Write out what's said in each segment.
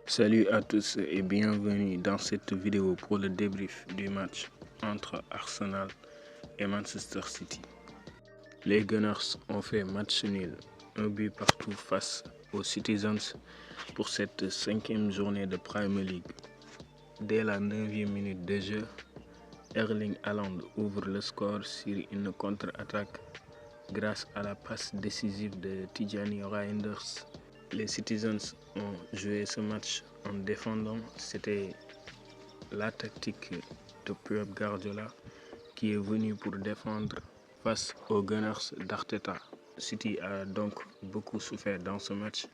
Salut à tous et bienvenue dans cette vidéo pour le débrief du match entre Arsenal et Manchester City. Les Gunners ont fait match nul, un but partout face aux Citizens pour cette 5e journée de Premier League. Dès la 9e minute de jeu, Erling Haaland ouvre le score sur une contre-attaque grâce à la passe décisive de Tijani Reinders. Les Citizens ont joué ce match en défendant. C'était la tactique de Pep Guardiola qui est venu pour défendre face aux Gunners d'Arteta. City a donc beaucoup souffert dans ce match,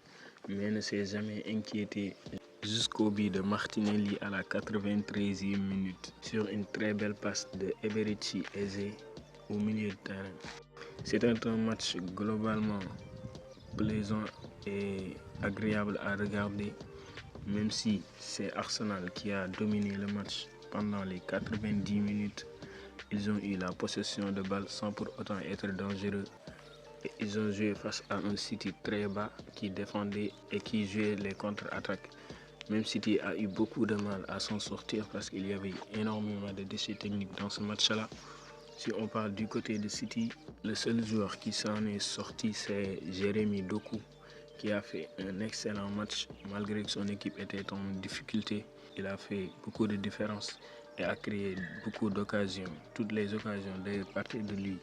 mais ne s'est jamais inquiété jusqu'au but de Martinelli à la 93e minute sur une très belle passe de Eberechi Eze au milieu de terrain. C'était un match globalement plaisant et agréable à regarder, même si c'est Arsenal qui a dominé le match pendant les 90 minutes. Ils ont eu la possession de balle sans pour autant être dangereux. Et ils ont joué face à un City très bas qui défendait et qui jouait les contre-attaques. Même City a eu beaucoup de mal à s'en sortir parce qu'il y avait énormément de déchets techniques dans ce match-là. Si on parle du côté de City, le seul joueur qui s'en est sorti, c'est Jérémy Doku, qui a fait un excellent match malgré que son équipe était en difficulté. Il a fait beaucoup de différences et a créé beaucoup d'occasions. Toutes les occasions de partir de lui,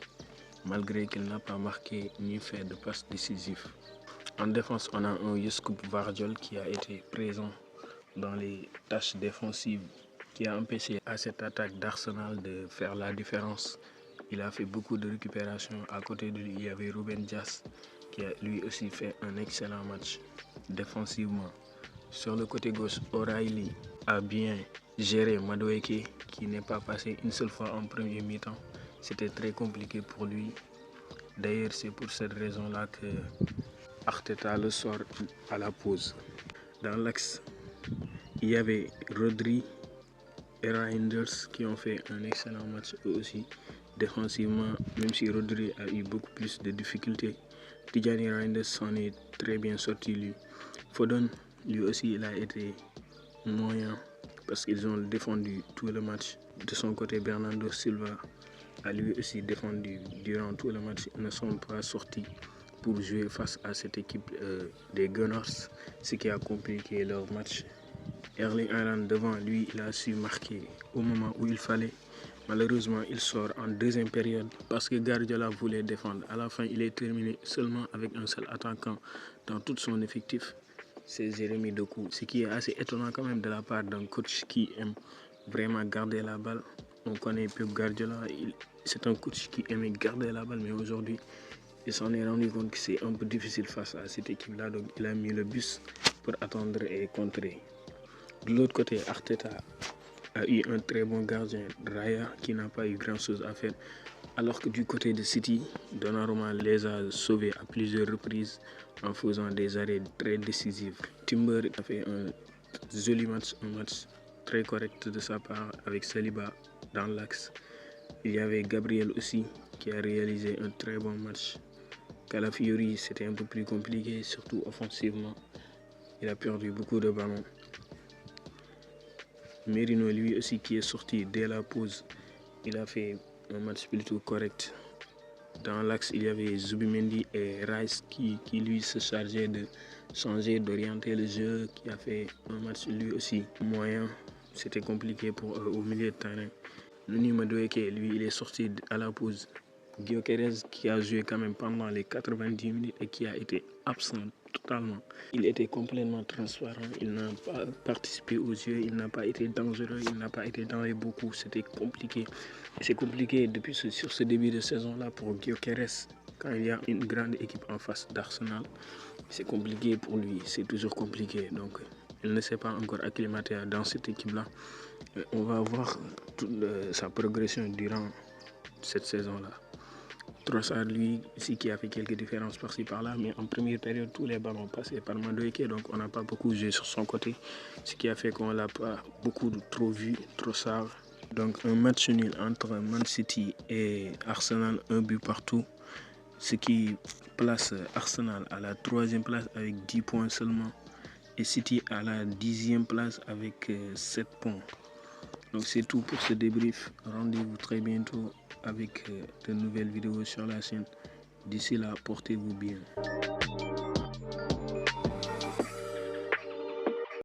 malgré qu'il n'a pas marqué ni fait de passes décisives. En défense, on a un Youssouf Vardiol qui a été présent dans les tâches défensives, qui a empêché à cette attaque d'Arsenal de faire la différence. Il a fait beaucoup de récupérations. À côté de lui, il y avait Ruben Dias qui a lui aussi fait un excellent match défensivement. Sur le côté gauche, O'Reilly a bien géré Madueke qui n'est pas passé une seule fois en premier mi-temps. C'était très compliqué pour lui. D'ailleurs, c'est pour cette raison-là que Arteta le sort à la pause. Dans l'axe, il y avait Rodri et Reinders qui ont fait un excellent match eux aussi. Défensivement, même si Rodri a eu beaucoup plus de difficultés, Tijani Reinders s'en est très bien sorti lui. Foden, lui aussi, il a été moyen parce qu'ils ont défendu tout le match. De son côté, Bernardo Silva a lui aussi défendu durant tout le match. Ils ne sont pas sortis pour jouer face à cette équipe des Gunners, ce qui a compliqué leur match. Erling Haaland devant lui, il a su marquer au moment où il fallait. Malheureusement, il sort en deuxième période parce que Guardiola voulait défendre. À la fin, il est terminé seulement avec un seul attaquant dans tout son effectif. C'est Jérémy Doku. Ce qui est assez étonnant quand même de la part d'un coach qui aime vraiment garder la balle. On connaît Pep Guardiola, c'est un coach qui aimait garder la balle, mais aujourd'hui, il s'en est rendu compte que c'est un peu difficile face à cette équipe-là. Donc, il a mis le bus pour attendre et contrer. De l'autre côté, Arteta a eu un très bon gardien, Raya, qui n'a pas eu grand-chose à faire. Alors que du côté de City, Donnarumma les a sauvés à plusieurs reprises en faisant des arrêts très décisifs. Timber a fait un joli match, un match très correct de sa part avec Saliba dans l'axe. Il y avait Gabriel aussi qui a réalisé un très bon match. Calafiori, c'était un peu plus compliqué, surtout offensivement. Il a perdu beaucoup de ballons. Merino, lui aussi, qui est sorti dès la pause, il a fait un match plutôt correct. Dans l'axe, il y avait Zubimendi et Rice qui lui se chargeaient de changer, d'orienter le jeu, qui a fait un match lui aussi moyen. C'était compliqué pour eux au milieu de terrain. Noni Madueke, lui, il est sorti à la pause. Gyökeres qui a joué quand même pendant les 90 minutes et qui a été absent totalement. Il était complètement transparent, il n'a pas participé aux jeux, il n'a pas été dangereux, il n'a pas été dans les beaucoup, c'était compliqué. Et c'est compliqué depuis sur ce début de saison-là pour Gyökeres quand il y a une grande équipe en face d'Arsenal. C'est compliqué pour lui, c'est toujours compliqué. Donc il ne s'est pas encore acclimaté dans cette équipe-là. On va voir toute sa progression durant cette saison-là. Trossard, lui, aussi qui a fait quelques différences par-ci par-là, mais en première période, tous les ballons passaient par Madueke, donc on n'a pas beaucoup joué sur son côté, ce qui a fait qu'on ne l'a pas beaucoup trop vu, Trossard. Donc un match nul entre Man City et Arsenal, un but partout, ce qui place Arsenal à la 3e place avec 10 points seulement. et City à la 10e place avec 7 points. Donc c'est tout pour ce débrief. Rendez-vous très bientôt avec de nouvelles vidéos sur la chaîne. D'ici là, portez-vous bien.